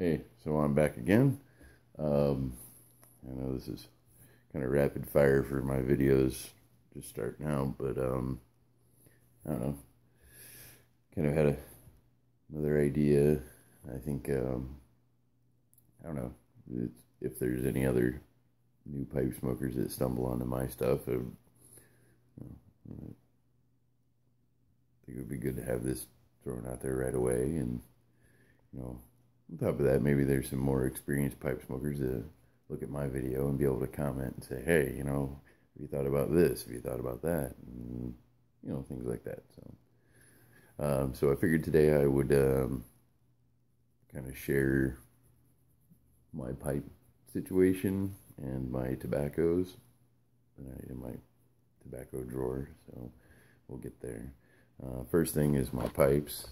Hey, so I'm back again. I know this is kind of rapid fire for my videos just starting out, but I don't know. Kind of had another idea. I think I don't know if there's any other new pipe smokers that stumble onto my stuff. I think it would be good to have this thrown out there right away, and on top of that, maybe there's some more experienced pipe smokers that look at my video and be able to comment and say, hey, have you thought about this? Have you thought about that? And, things like that. So I figured today I would kind of share my pipe situation and my tobaccos in my tobacco drawer. So we'll get there. First thing is my pipes.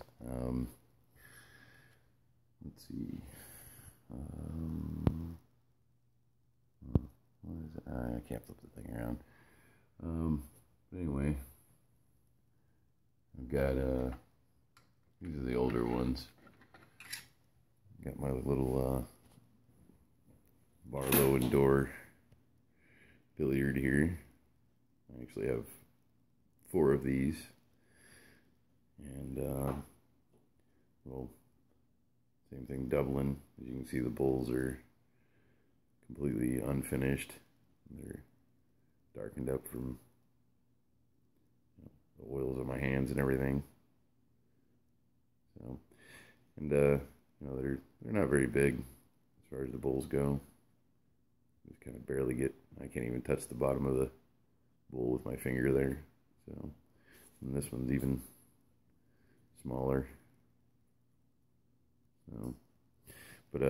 Let's see. What is it? I can't flip the thing around. But anyway, I've got these are the older ones. Got my little Barlow and door billiard here. I actually have 4 of these, and well, same thing doubling. As you can see, the bowls are completely unfinished. They're darkened up from the oils on my hands and everything. So, and they're not very big as far as the bowls go. Just kind of barely I can't even touch the bottom of the bowl with my finger there. So, and this one's even smaller. So, but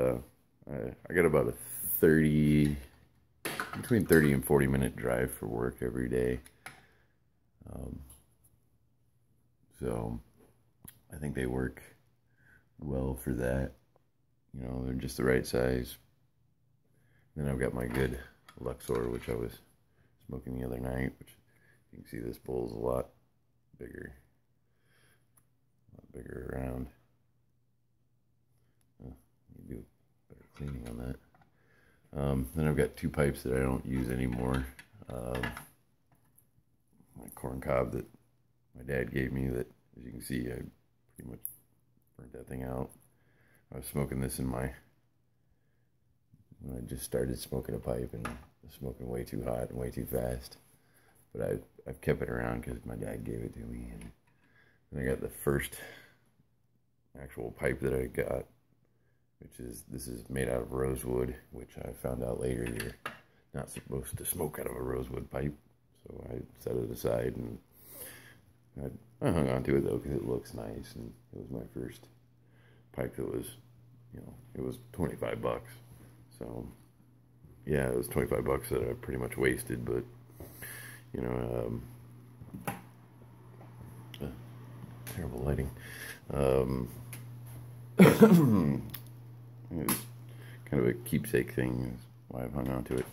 I got about between 30 and 40 minute drive for work every day. So I think they work well for that. They're just the right size. Then I've got my good Luxor, which I was smoking the other night, which you can see this bowl's a lot bigger around. You do better cleaning on that. Then I've got 2 pipes that I don't use anymore. My corn cob that my dad gave me, that, as you can see, I pretty much burnt that thing out. I was smoking this when I just started smoking a pipe, and was smoking way too hot and way too fast. But I've kept it around because my dad gave it to me. And then I got the first actual pipe that I got, this is made out of rosewood, which I found out later you're not supposed to smoke out of a rosewood pipe. So I set it aside, and I hung on to it though because it looks nice, and it was my first pipe that was, it was 25 bucks. So yeah, it was 25 bucks that I pretty much wasted, but terrible lighting. It was kind of a keepsake thing, is why I've hung on to it.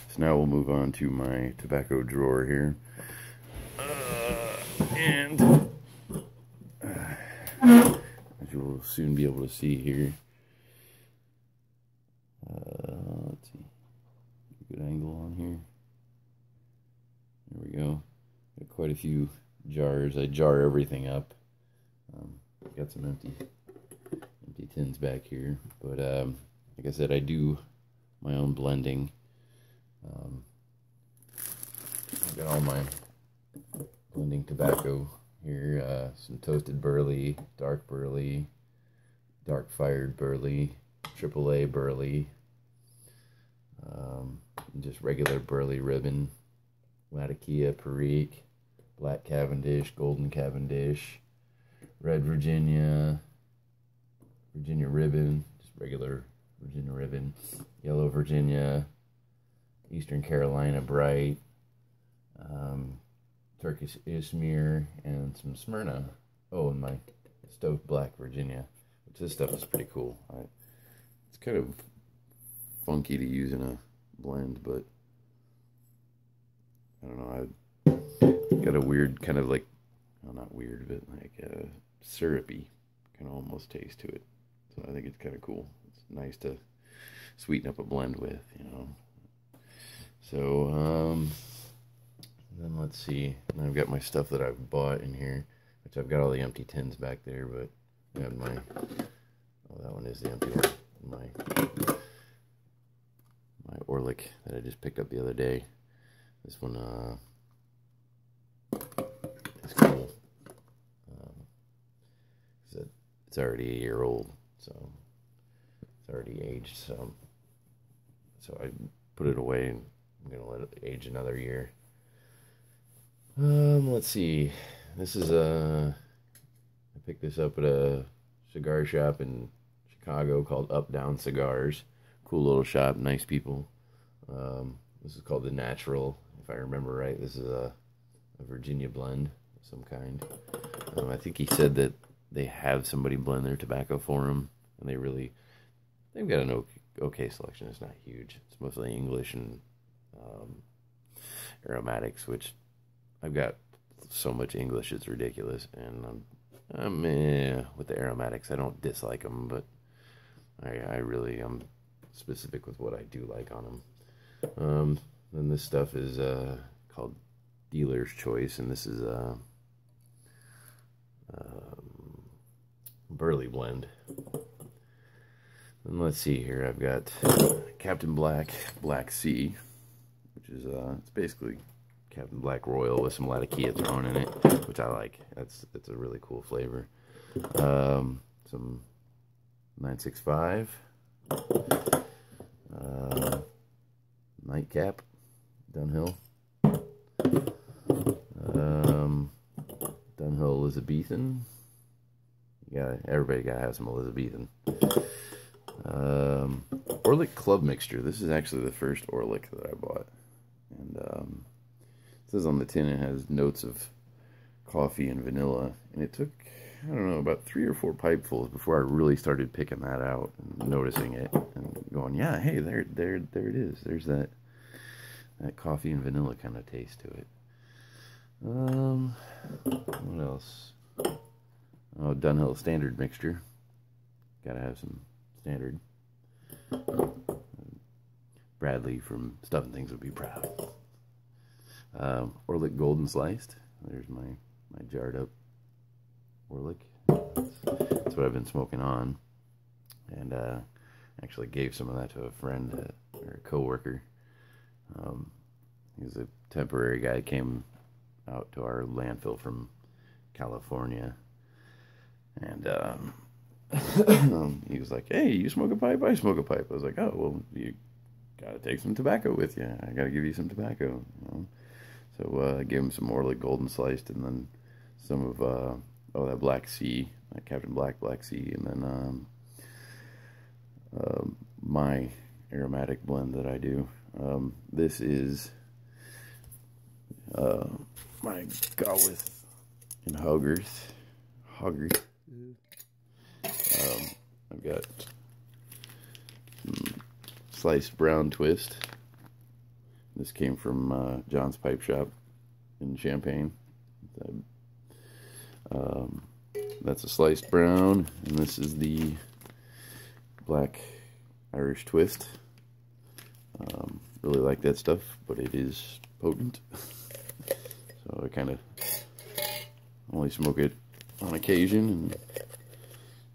So now we'll move on to my tobacco drawer here. And as you will soon be able to see here, let's see, good angle on here. There we go. Got quite a few jars. I jar everything up. Got some empty tins back here, but like I said, I do my own blending. I've got all my blending tobacco here, some toasted burley, dark fired burley, AAA burley, just regular burley ribbon, Latakia, Parikh, black Cavendish, golden Cavendish, red Virginia ribbon, just regular Virginia ribbon, yellow Virginia, Eastern Carolina bright, Turkish Izmir, and some Smyrna. Oh, and my stove black Virginia, which this stuff is pretty cool. It's kind of funky to use in a blend, but I don't know, I've got a weird kind of like, well, not weird, but like syrupy kind of almost taste to it. So I think it's kind of cool. nice to sweeten up a blend with, you know. So, then let's see. And I've got my stuff that I've bought in here, which I've got all the empty tins back there, but I have my, oh, that one is the empty one. My Orlik that I just picked up the other day. This one, is cool. It's already a year old, so it's already aged. So I put it away, and I'm gonna let it age another year. Let's see. This is I picked this up at a cigar shop in Chicago called Up Down Cigars. Cool little shop, nice people. This is called the Natural, if I remember right. This is a Virginia blend of some kind. I think he said that they have somebody blend their tobacco for them, and they've got an okay selection. It's not huge. It's mostly English and aromatics, which I've got so much English it's ridiculous. And I'm with the aromatics. I don't dislike them, but I really am specific with what I do like on them. Then this stuff is called Dealer's Choice, and this is Burley blend. And let's see here, I've got Captain Black Sea, which is it's basically Captain Black Royal with some Latakia thrown in it, which I like. It's a really cool flavor. Some 965 Nightcap Dunhill, Dunhill Elizabethan. Everybody gotta have some Elizabethan. Orlik Club Mixture. This is actually the first Orlik that I bought, and it says on the tin it has notes of coffee and vanilla, and it took, I don't know, about 3 or 4 pipefuls before I really started picking that out and noticing it and going, yeah, hey, there it is. There's that coffee and vanilla kind of taste to it. What else? Oh, Dunhill Standard Mixture. Gotta have some standard. Bradley from Stuff and Things would be proud. Orlik Golden Sliced. There's my jarred up Orlik. That's what I've been smoking on. And actually gave some of that to a friend or a coworker. He was a temporary guy that came out to our landfill from California. And he was like, hey, you smoke a pipe? I smoke a pipe. I was like, oh, well, you gotta take some tobacco with you. I gotta give you some tobacco, you know? So I gave him some Orlik Golden Sliced, and then some of that Black Sea, Captain Black Sea, and then my aromatic blend that I do. This is my Gawith and Hogarth. I've got some sliced brown twist. This came from John's Pipe Shop in Champaign. That's a sliced brown, and this is the black Irish twist. Really like that stuff, but it is potent. So I kind of only smoke it on occasion, and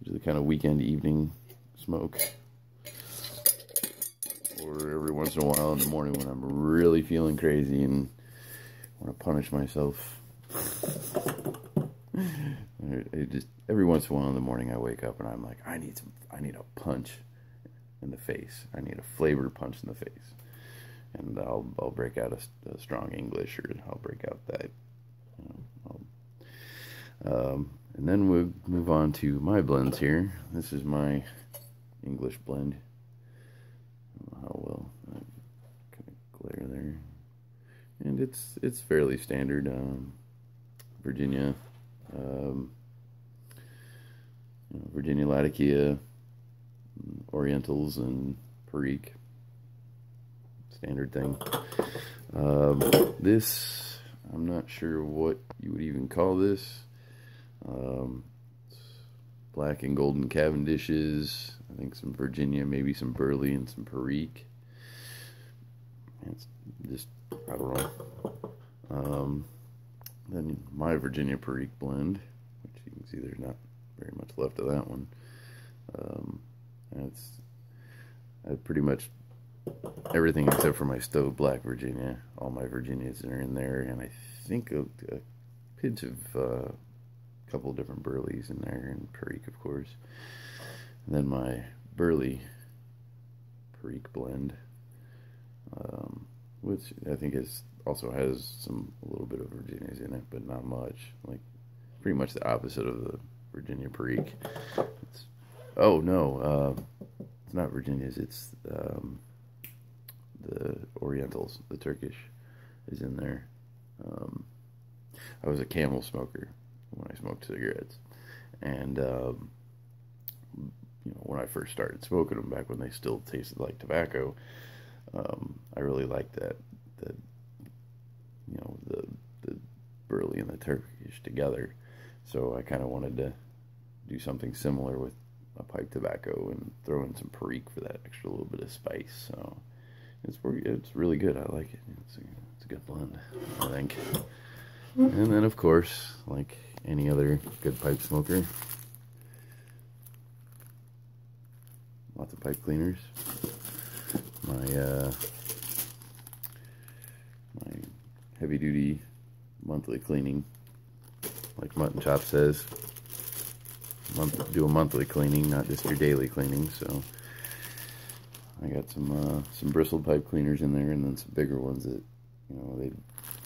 usually kind of weekend evening smoke. Or every once in a while in the morning when I'm really feeling crazy and want to punish myself. Every once in a while in the morning I wake up and I'm like, I need a punch in the face. I need a flavor punch in the face. And I'll break out a strong English, or I'll break out that. And then we'll move on to my blends here. This is my English blend. I don't know how well, kind of glare there. And it's fairly standard. Virginia, Virginia Latakia, Orientals, and Parikh. Standard thing. This, I'm not sure what you would even call this. It's black and golden Cavendishes. I think some Virginia, maybe some Burley and some Parikh. It's just, I don't know. Then my Virginia Parikh blend, which you can see there's not very much left of that one. And I pretty much everything except for my stove black Virginia. All my Virginias are in there, and I think a pinch of a couple of different Burleys in there, and Parikh, of course. And then my Burley Parikh blend, which I think also has a little bit of Virginias in it, but not much. Like pretty much the opposite of the Virginia Parikh. Oh no, it's not Virginias. It's the Orientals, the Turkish, is in there. I was a Camel smoker when I smoked cigarettes, and you know, when I first started smoking them back when they still tasted like tobacco, I really liked that you know, the Burley and the Turkish together. So I kind of wanted to do something similar with a pipe tobacco and throw in some Parikh for that extra little bit of spice. So it's really good. I like it. It's a good blend, I think. And then of course, like any other good pipe smoker, lots of pipe cleaners. My heavy duty monthly cleaning, like Mutton Chop says, do a monthly cleaning, not just your daily cleaning. So I got some bristled pipe cleaners in there, and then some bigger ones that, you know,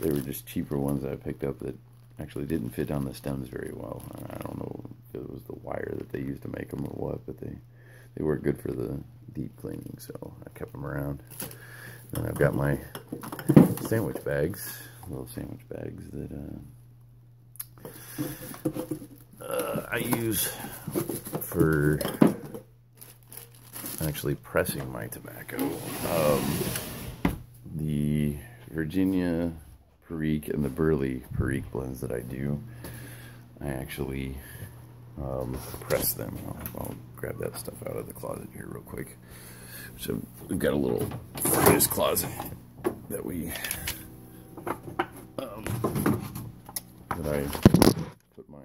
they were just cheaper ones that I picked up that actually didn't fit on the stems very well. I don't know if it was the wire that they used to make them or what, but they work good for the deep cleaning, so I kept them around. And I've got my sandwich bags, little sandwich bags that I use for actually pressing my tobacco. The Virginia Parikh and the Burley Parikh blends that I do, I actually press them. I'll grab that stuff out of the closet here real quick. So we've got a little furnace closet that I put my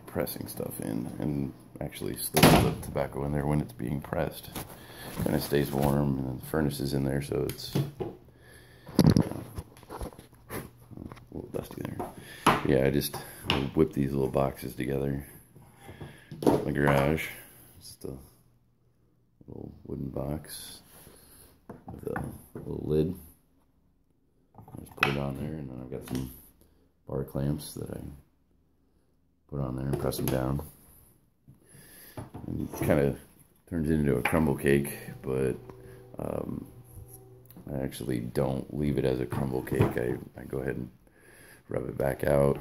pressing stuff in, and actually store the tobacco in there when it's being pressed. Kind of stays warm, and the furnace is in there, so it's a little dusty there. Yeah, I just whip these little boxes together in my garage. Just a little wooden box with a little lid. I just put it on there, and then I've got some bar clamps that I put on there and press them down. And it kind of turns into a crumble cake, but I actually don't leave it as a crumble cake. I go ahead and rub it back out.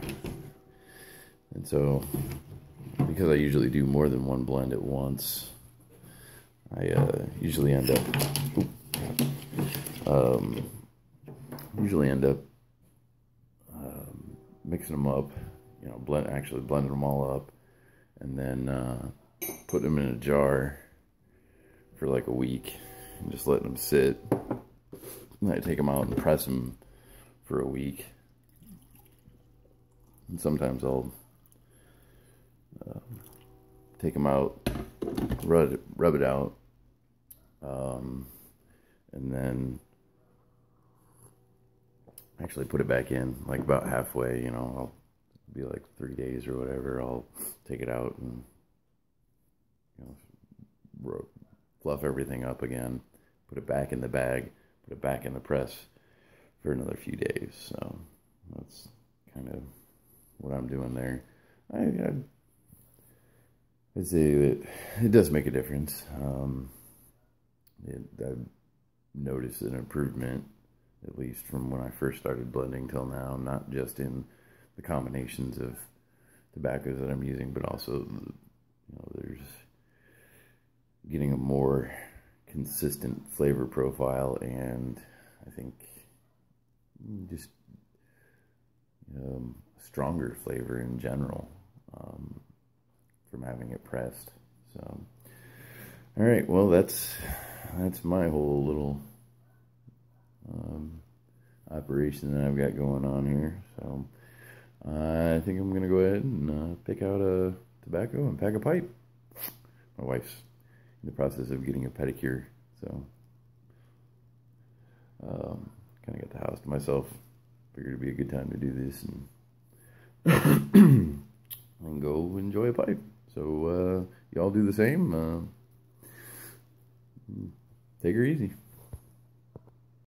And so, because I usually do more than one blend at once, I usually end up mixing them up, you know, blending them all up, and then putting them in a jar for like a week and just letting them sit. And I take them out and press them for a week. And sometimes I'll take them out, rub it out, and then actually put it back in, like about halfway, you know, I'll be like 3 days or whatever, I'll take it out and, you know, fluff everything up again, put it back in the bag, put it back in the press for another few days. So that's kind of what I'm doing there. I'd say that it does make a difference. I've noticed an improvement, at least from when I first started blending till now, not just in the combinations of tobaccos that I'm using, but also, you know, there's getting a more consistent flavor profile, and I think just stronger flavor in general. from having it pressed. So, all right, well, that's my whole little operation that I've got going on here. So I think I'm gonna go ahead and pick out a tobacco and pack a pipe. My wife's in the process of getting a pedicure, so kind of got the house to myself. Figured it'd be a good time to do this and go enjoy a pipe. So y'all do the same. Take her easy.